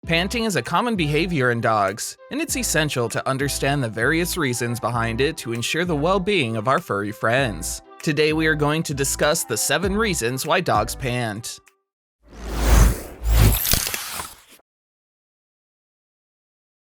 Panting is a common behavior in dogs, and it's essential to understand the various reasons behind it to ensure the well-being of our furry friends. Today we are going to discuss the 7 reasons why dogs pant.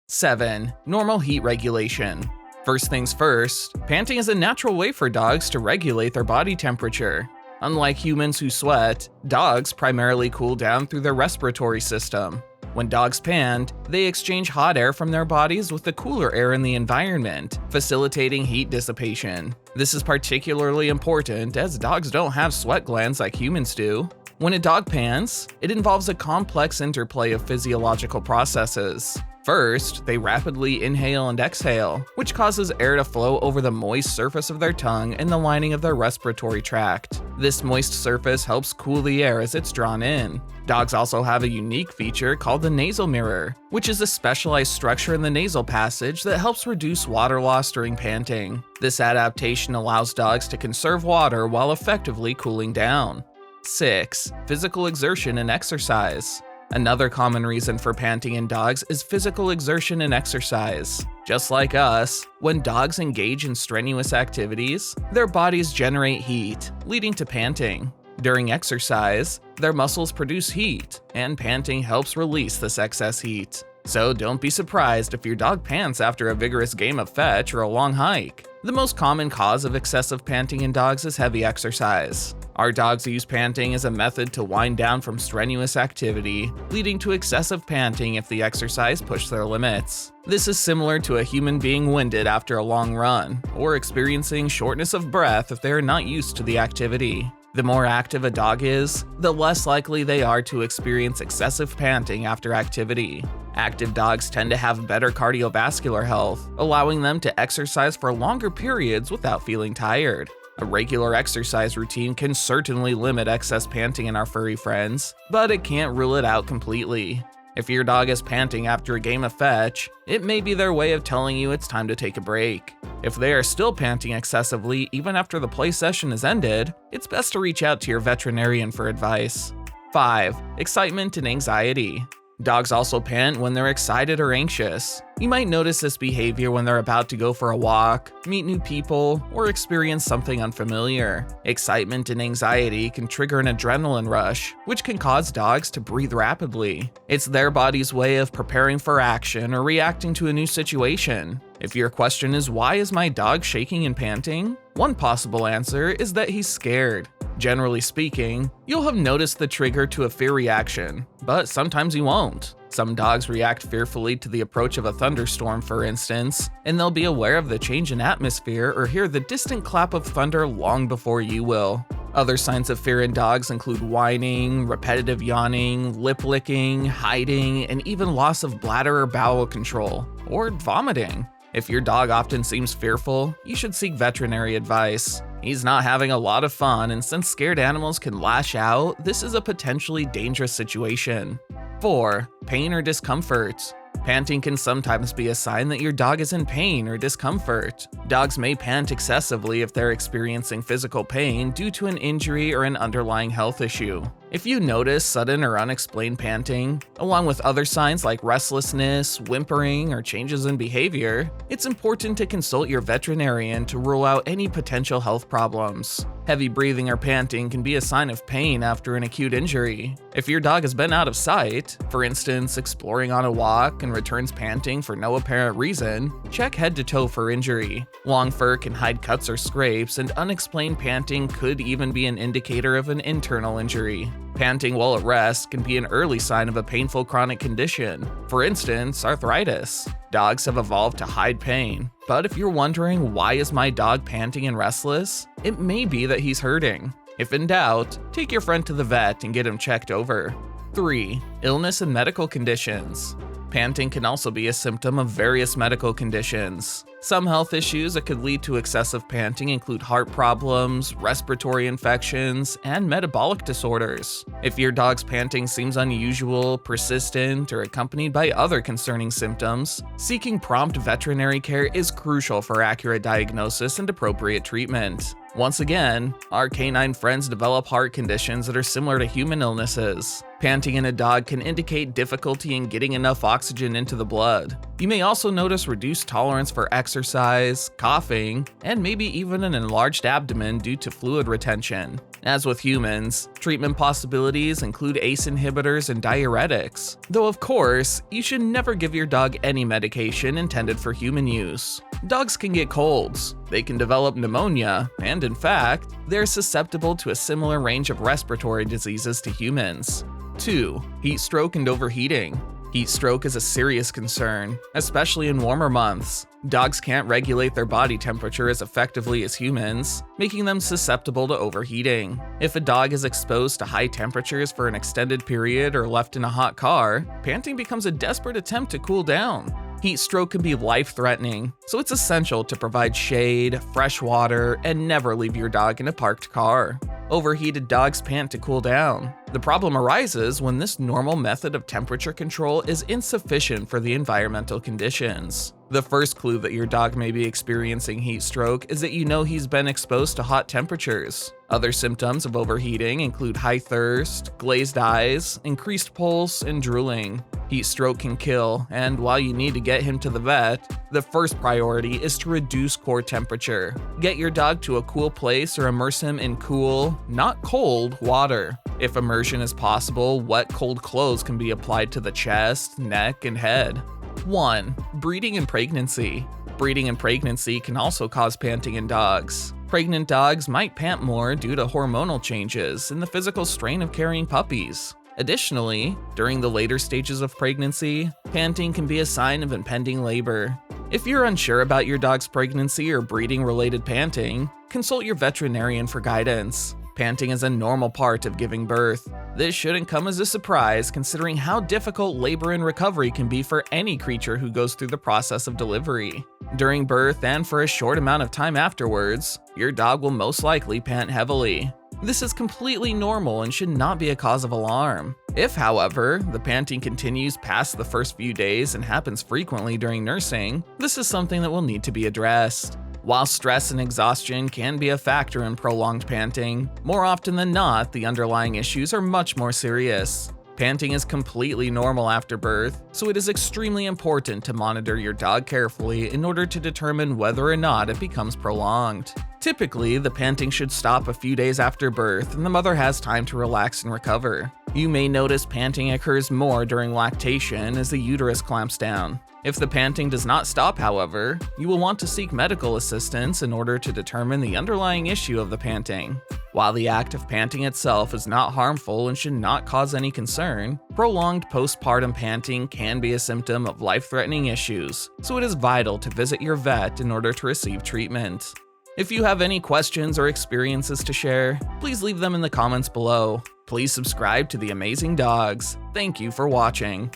7. Normal heat regulation. First things first, panting is a natural way for dogs to regulate their body temperature. Unlike humans who sweat, dogs primarily cool down through their respiratory system. When dogs pant, they exchange hot air from their bodies with the cooler air in the environment, facilitating heat dissipation. This is particularly important as dogs don't have sweat glands like humans do. When a dog pants, it involves a complex interplay of physiological processes. First, they rapidly inhale and exhale, which causes air to flow over the moist surface of their tongue and the lining of their respiratory tract. This moist surface helps cool the air as it's drawn in. Dogs also have a unique feature called the nasal mirror, which is a specialized structure in the nasal passage that helps reduce water loss during panting. This adaptation allows dogs to conserve water while effectively cooling down. 6. Physical exertion and exercise. Another common reason for panting in dogs is physical exertion and exercise. Just like us, when dogs engage in strenuous activities, their bodies generate heat, leading to panting. During exercise, their muscles produce heat, and panting helps release this excess heat. So don't be surprised if your dog pants after a vigorous game of fetch or a long hike. The most common cause of excessive panting in dogs is heavy exercise. Our dogs use panting as a method to wind down from strenuous activity, leading to excessive panting if the exercise pushed their limits. This is similar to a human being winded after a long run, or experiencing shortness of breath if they are not used to the activity. The more active a dog is, the less likely they are to experience excessive panting after activity. Active dogs tend to have better cardiovascular health, allowing them to exercise for longer periods without feeling tired. A regular exercise routine can certainly limit excess panting in our furry friends, but it can't rule it out completely. If your dog is panting after a game of fetch, it may be their way of telling you it's time to take a break. If they are still panting excessively even after the play session is ended, it's best to reach out to your veterinarian for advice. 5. Excitement and anxiety. Dogs also pant when they're excited or anxious. You might notice this behavior when they're about to go for a walk, meet new people, or experience something unfamiliar. Excitement and anxiety can trigger an adrenaline rush, which can cause dogs to breathe rapidly. It's their body's way of preparing for action or reacting to a new situation. If your question is, why is my dog shaking and panting? One possible answer is that he's scared. Generally speaking, you'll have noticed the trigger to a fear reaction, but sometimes you won't. Some dogs react fearfully to the approach of a thunderstorm, for instance, and they'll be aware of the change in atmosphere or hear the distant clap of thunder long before you will. Other signs of fear in dogs include whining, repetitive yawning, lip licking, hiding, and even loss of bladder or bowel control, or vomiting. If your dog often seems fearful, you should seek veterinary advice. He's not having a lot of fun, and since scared animals can lash out, this is a potentially dangerous situation. 4. Pain or discomfort. Panting can sometimes be a sign that your dog is in pain or discomfort. Dogs may pant excessively if they're experiencing physical pain due to an injury or an underlying health issue. If you notice sudden or unexplained panting, along with other signs like restlessness, whimpering, or changes in behavior, it's important to consult your veterinarian to rule out any potential health problems. Heavy breathing or panting can be a sign of pain after an acute injury. If your dog has been out of sight, for instance exploring on a walk, and returns panting for no apparent reason, check head to toe for injury. Long fur can hide cuts or scrapes, and unexplained panting could even be an indicator of an internal injury. Panting while at rest can be an early sign of a painful chronic condition, for instance, arthritis. Dogs have evolved to hide pain, but if you're wondering, why is my dog panting and restless? It may be that he's hurting. If in doubt, take your friend to the vet and get him checked over. 3. Illness and medical conditions. Panting can also be a symptom of various medical conditions. Some health issues that could lead to excessive panting include heart problems, respiratory infections, and metabolic disorders. If your dog's panting seems unusual, persistent, or accompanied by other concerning symptoms, seeking prompt veterinary care is crucial for accurate diagnosis and appropriate treatment. Once again, our canine friends develop heart conditions that are similar to human illnesses. Panting in a dog can indicate difficulty in getting enough oxygen into the blood. You may also notice reduced tolerance for exercise, coughing, and maybe even an enlarged abdomen due to fluid retention. As with humans, treatment possibilities include ACE inhibitors and diuretics, though of course, you should never give your dog any medication intended for human use. Dogs can get colds, they can develop pneumonia, and in fact, they're susceptible to a similar range of respiratory diseases to humans. 2. Heat stroke and overheating. Heat stroke is a serious concern, especially in warmer months. Dogs can't regulate their body temperature as effectively as humans, making them susceptible to overheating. If a dog is exposed to high temperatures for an extended period or left in a hot car, panting becomes a desperate attempt to cool down. Heat stroke can be life-threatening, so it's essential to provide shade, fresh water, and never leave your dog in a parked car. Overheated dogs pant to cool down. The problem arises when this normal method of temperature control is insufficient for the environmental conditions. The first clue that your dog may be experiencing heat stroke is that you know he's been exposed to hot temperatures. Other symptoms of overheating include high thirst, glazed eyes, increased pulse, and drooling. Heat stroke can kill, and while you need to get him to the vet, the first priority is to reduce core temperature. Get your dog to a cool place or immerse him in cool, not cold, water. If immersion is possible, wet cold clothes can be applied to the chest, neck, and head. 1. Breeding and pregnancy. Breeding and pregnancy can also cause panting in dogs. Pregnant dogs might pant more due to hormonal changes and the physical strain of carrying puppies. Additionally, during the later stages of pregnancy, panting can be a sign of impending labor. If you're unsure about your dog's pregnancy or breeding-related panting, consult your veterinarian for guidance. Panting is a normal part of giving birth. This shouldn't come as a surprise considering how difficult labor and recovery can be for any creature who goes through the process of delivery. During birth and for a short amount of time afterwards, your dog will most likely pant heavily. This is completely normal and should not be a cause of alarm. If, however, the panting continues past the first few days and happens frequently during nursing, this is something that will need to be addressed. While stress and exhaustion can be a factor in prolonged panting, more often than not, the underlying issues are much more serious. Panting is completely normal after birth, so it is extremely important to monitor your dog carefully in order to determine whether or not it becomes prolonged. Typically, the panting should stop a few days after birth and the mother has time to relax and recover. You may notice panting occurs more during lactation as the uterus clamps down. If the panting does not stop, however, you will want to seek medical assistance in order to determine the underlying issue of the panting. While the act of panting itself is not harmful and should not cause any concern, prolonged postpartum panting can be a symptom of life-threatening issues, so it is vital to visit your vet in order to receive treatment. If you have any questions or experiences to share, please leave them in the comments below. Please subscribe to The Amazing Dogs. Thank you for watching.